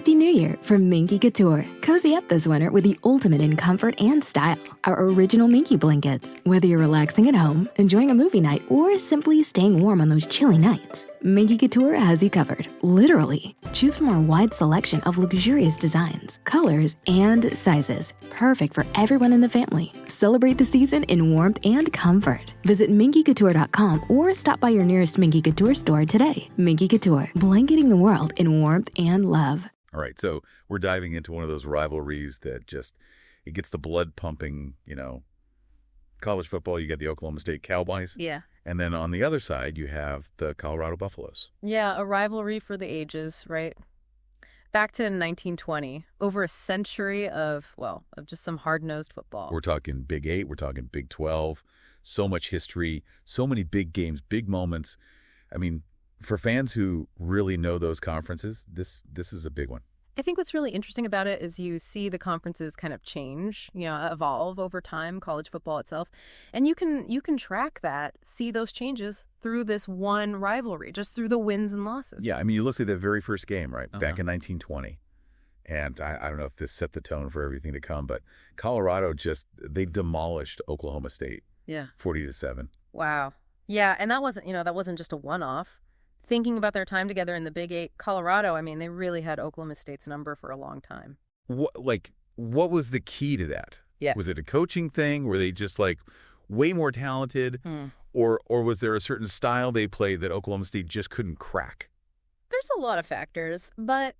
Happy New Year from Minky Couture. Cozy up this winter with the ultimate in comfort and style. Our original Minky blankets. Whether you're relaxing at home, enjoying a movie night, or simply staying warm on those chilly nights, Minky Couture has you covered. Literally. Choose from our wide selection of luxurious designs, colors, and sizes. Perfect for everyone in the family. Celebrate the season in warmth and comfort. Visit minkycouture.com or stop by your nearest Minky Couture store today. Minky Couture, blanketing the world in warmth and love. All right, so we're diving into one of those rivalries that it gets the blood pumping, College football, you got the Oklahoma State Cowboys. Yeah. And then on the other side, you have the Colorado Buffaloes. Yeah, a rivalry for the ages, right? Back to 1920, over a century of just some hard-nosed football. We're talking Big 8, we're talking Big 12, so much history, so many big games, big moments. I mean, for fans who really know those conferences, this is a big one. I think what's really interesting about it is you see the conferences kind of change, evolve over time, college football itself. And you can track that, see those changes through this one rivalry, just through the wins and losses. Yeah, I mean, you look at that very first game, right, back in 1920. And I don't know if this set the tone for everything to come, but Colorado they demolished Oklahoma State. Yeah. 40-7. Wow. Yeah, and that wasn't just a one-off. Thinking about their time together in the Big 8, Colorado, I mean, they really had Oklahoma State's number for a long time. What was the key to that? Yeah. Was it a coaching thing? Were they just way more talented? Or was there a certain style they played that Oklahoma State just couldn't crack? There's a lot of factors, but,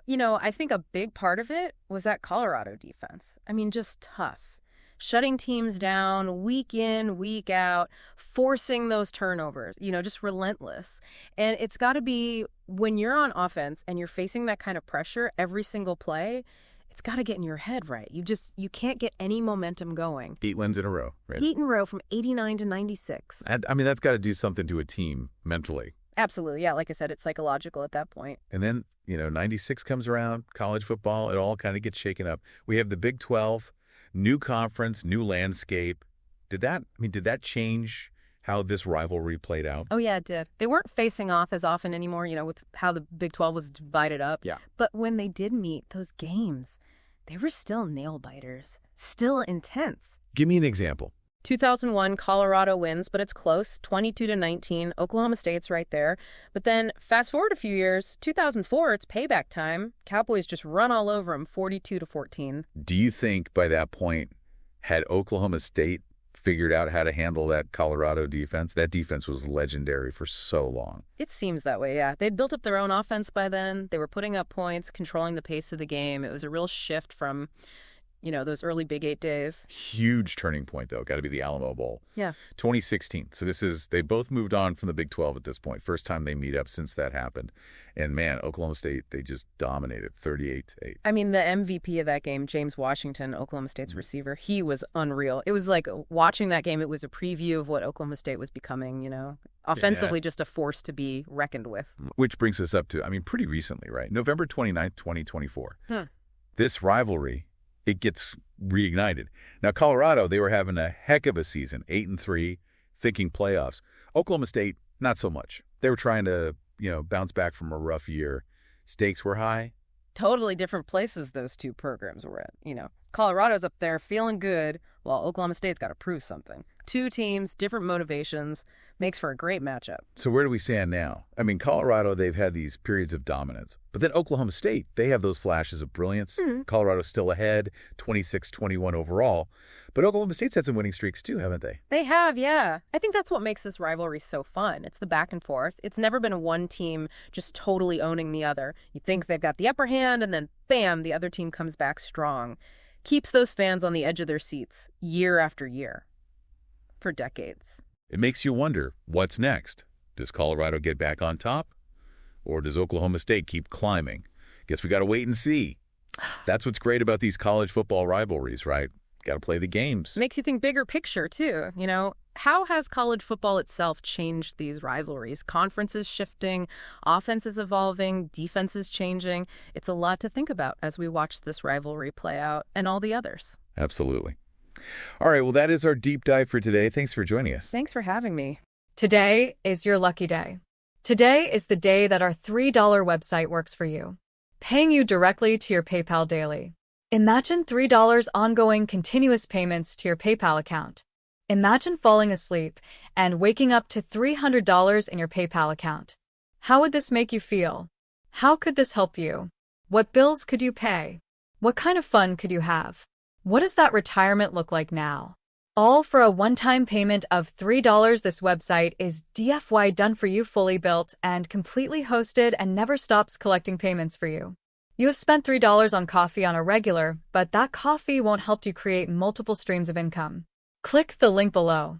I think a big part of it was that Colorado defense. I mean, just tough. Shutting teams down week in, week out, forcing those turnovers, just relentless. And it's got to be when you're on offense and you're facing that kind of pressure every single play, it's got to get in your head right. You can't get any momentum going. 8 wins in a row, right? 8 in a row from 89 to 96. I mean, that's got to do something to a team mentally. Absolutely. Yeah, like I said, it's psychological at that point. And then, 96 comes around, college football, it all kind of gets shaken up. We have the Big 12. New conference, new landscape. Did that change how this rivalry played out? Oh, yeah, it did. They weren't facing off as often anymore, with how the Big 12 was divided up. Yeah. But when they did meet, those games, they were still nail-biters, still intense. Give me an example. 2001, Colorado wins, but it's close, 22-19. Oklahoma State's right there. But then fast forward a few years, 2004, it's payback time. Cowboys just run all over them, 42-14. Do you think by that point, had Oklahoma State figured out how to handle that Colorado defense? That defense was legendary for so long. It seems that way, yeah. They'd built up their own offense by then. They were putting up points, controlling the pace of the game. It was a real shift from those early Big 8 days. Huge turning point, though. Got to be the Alamo Bowl. Yeah. 2016. So they both moved on from the Big 12 at this point. First time they meet up since that happened. And man, Oklahoma State, they just dominated 38-8. I mean, the MVP of that game, James Washington, Oklahoma State's receiver, he was unreal. It was like watching that game, it was a preview of what Oklahoma State was becoming, offensively just a force to be reckoned with. Which brings us up to, pretty recently, right? November 29th, 2024. This rivalry, it gets reignited. Now, Colorado, they were having a heck of a season, 8-3, thinking playoffs. Oklahoma State, not so much. They were trying to, bounce back from a rough year. Stakes were high. Totally different places those two programs were at. Colorado's up there feeling good, while Oklahoma State's got to prove something. Two teams, different motivations, makes for a great matchup. So where do we stand now? Colorado, they've had these periods of dominance. But then Oklahoma State, they have those flashes of brilliance. Colorado's still ahead, 26-21 overall. But Oklahoma State's had some winning streaks too, haven't they? They have, yeah. I think that's what makes this rivalry so fun. It's the back and forth. It's never been one team just totally owning the other. You think they've got the upper hand, and then bam, the other team comes back strong. Keeps those fans on the edge of their seats year after year. For decades. It makes you wonder, what's next? Does Colorado get back on top? Or does Oklahoma State keep climbing? Guess we got to wait and see. That's what's great about these college football rivalries, right? Got to play the games. Makes you think bigger picture, too. How has college football itself changed these rivalries? Conferences shifting, offenses evolving, defenses changing. It's a lot to think about as we watch this rivalry play out and all the others. Absolutely. All right, well, that is our deep dive for today. Thanks for joining us. Thanks for having me. Today is your lucky day. Today is the day that our $3 website works for you. paying you directly to your PayPal daily. Imagine $3 ongoing continuous payments to your PayPal account. Imagine falling asleep and waking up to $300 in your PayPal account. How would this make you feel? How could this help you? What bills could you pay? What kind of fun could you have? What does that retirement look like now? All for a one-time payment of $3. This website is DFY done for you, fully built and completely hosted, and never stops collecting payments for you. You have spent $3 on coffee on a regular, but that coffee won't help you create multiple streams of income. Click the link below.